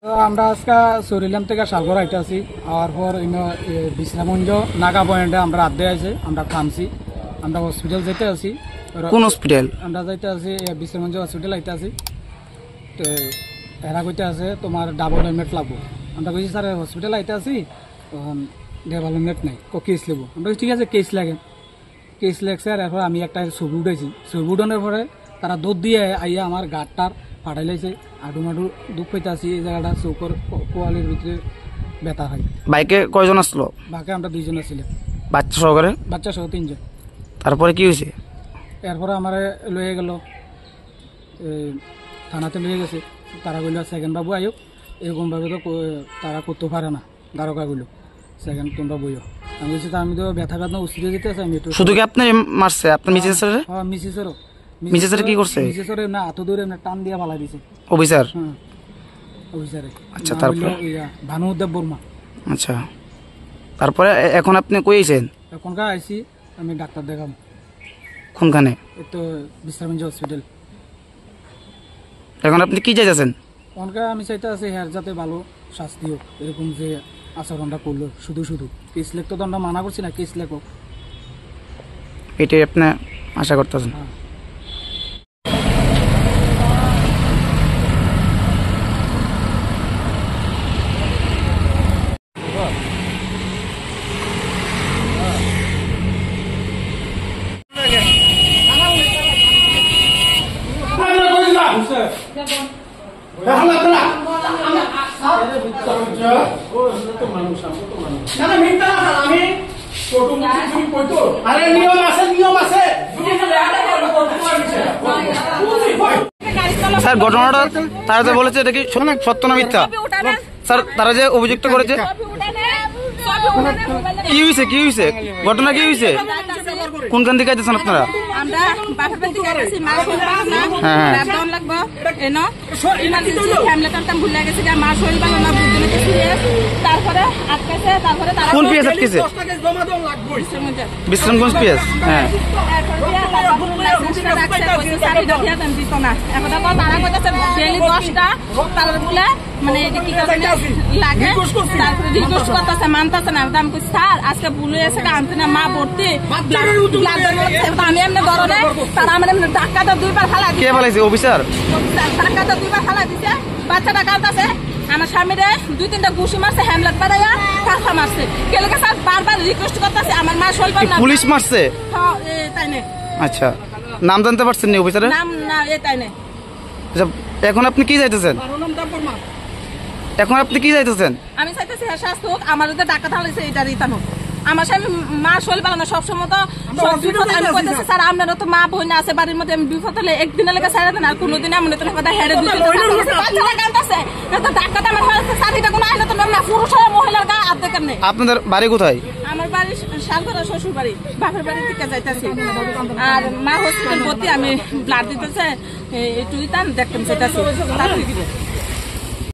আমরা আজকে সরিলাম থেকে সাগর আইতে আছি আর পর বিশ্রামঞ্জ নাগা পয়েন্টে আমরা আড্ডে আছে আমরা থামছি আমরা হসপিটাল যেতে আছি। কোন হসপিটাল? আমরা যাইতে আছি বিশ্রামঞ্জ হসপিটাল আইতে আছি। তো এরা কইতে আছে তোমার ডাবল হেলমেট লাগবো। আমরা কইছি স্যার হসপিটাল আইতে আছি ডাবল হেলমেট নাই, কেস লাগবো। আমরা ঠিক আছে কেস লাগে, কেস লাগছে। আর এরপর আমি একটা ছবি উঠেছি, ছবি উঠানোর পরে তারা দৌড় দিয়ে আইয়া আমার গাড়টার ফাটাই লাইছে। আডু মাডু দুঃখ পাইতে আসি, এই জায়গাটা চৌকর কোয়ালির ভিতরে ব্যথা হয়। বাইকে কয়জন আসলো? বাইকে আমরা 2 জন আসছিলাম, বাচ্চা সহকারে? বাচ্চা সহ 3 জন। তারপরে কি হয়েছে? এরপরে আমার লয়ে গেল থানাতে লয়ে গেছে। তারা কইল সেকেন্ড বাবু আয়ুক, এরকমভাবে তো তারা করতে পারে না। দ্বারকা কইল সেকেন্ড তোমরা বইও। আমি বলছি আমি তো ব্যথা ব্যথা উচিত যেতে আছে। আমি শুধু কি আপনি মারছে আপনার মিসেসের? হ্যাঁ মিসেসেরও। মিসেসের কি করছে? মিসেসের না এত দূরে না টান দিয়ে ফালা দিছে অফিসার। অফিসারে। আচ্ছা তারপর? ভানুদেব বর্মা। আচ্ছা তারপরে এখন আপনি কই আইছেন? এখনকার আইসি আমি ডাক্তার দেখাম। কোনখানে? এই তো বিশ্রামঞ্জ হসপিটাল। এখন আপনি কি চাইতেছেন? এখনকার আমি চাইতে আছি হ্যার যাতে ভালো শাস্তি হোক, এরকম যে আচরণটা করলো শুধু শুধু। কেস লেখ তো দণ্ডা মানা করছি না, কেস লেখ হোক এটাই আপনি আশা করতেছেন? স্যার ঘটনাটা তারা যে বলেছে এটা কি সত্য না মিথ্যা? স্যার তারা যে অভিযুক্ত করেছে কি হয়েছে? কি হয়েছে? ঘটনা কি হয়েছে? কোনখান থেকে আইতেছেন আপনারা? কোন পিএস আটকেছে? বিশ্রামগঞ্জ পিএস। হ্যাঁ মানে লাগে মানতেছে না। স্যার আজকে ভুলে এসে আনতে না মা ভর্তি আমি এমনি ধরনে তারা আমার এমনি ধাক্কাটা 2বার ফালা দিচ্ছে। কে বলেছে? অফিসার ধাক্কাটা 2বার ফালা দিচ্ছে। বাচ্চাটা কাঁদতেছে, আমার স্বামীরে 2-3টা ঘুষি মারছে, হ্যামলেট বাড়াইয়া কাঁচা মারছে। কেলেকে স্যার বারবার রিকোয়েস্ট করতেছে আমার মা শৈল না। পুলিশ মারছে? তাই না। আচ্ছা নাম জানতে পারছেন না অফিসারের? নাম না তাই না। আচ্ছা এখন আপনি কি চাইতেছেন? এখন আপনি কি চাইতেছেন? আমি চাইতেছি হ্যাঁ শাস্তি হোক, আমার যদি ডাক্তার থাকলে এটা রিটার্ন হোক। আমার স্বামী মা শৈল পালা না সবসময় তো আমি কইতেছি স্যার আপনারও তো মা বোন আছে বাড়ির মধ্যে, আমি বিপদ হলে একদিনের লেগে ছাড়া দেন আর কোনোদিন এমন তো হেরে কাঁদতেছে ডাক্তার আমার সাথীটা কোনো আইলে তো না পুরুষ হয় মহিলার গায়ে হাত দেখেন নেই। আপনাদের বাড়ি কোথায়? আমার বাড়ি শালগড়া, শ্বশুর বাড়ি। বাপের বাড়ি থেকে যাইতেছি আর মা হসপিটাল ভর্তি, আমি ব্লাড দিতেছে একটু দিতাম দেখতাম সেটা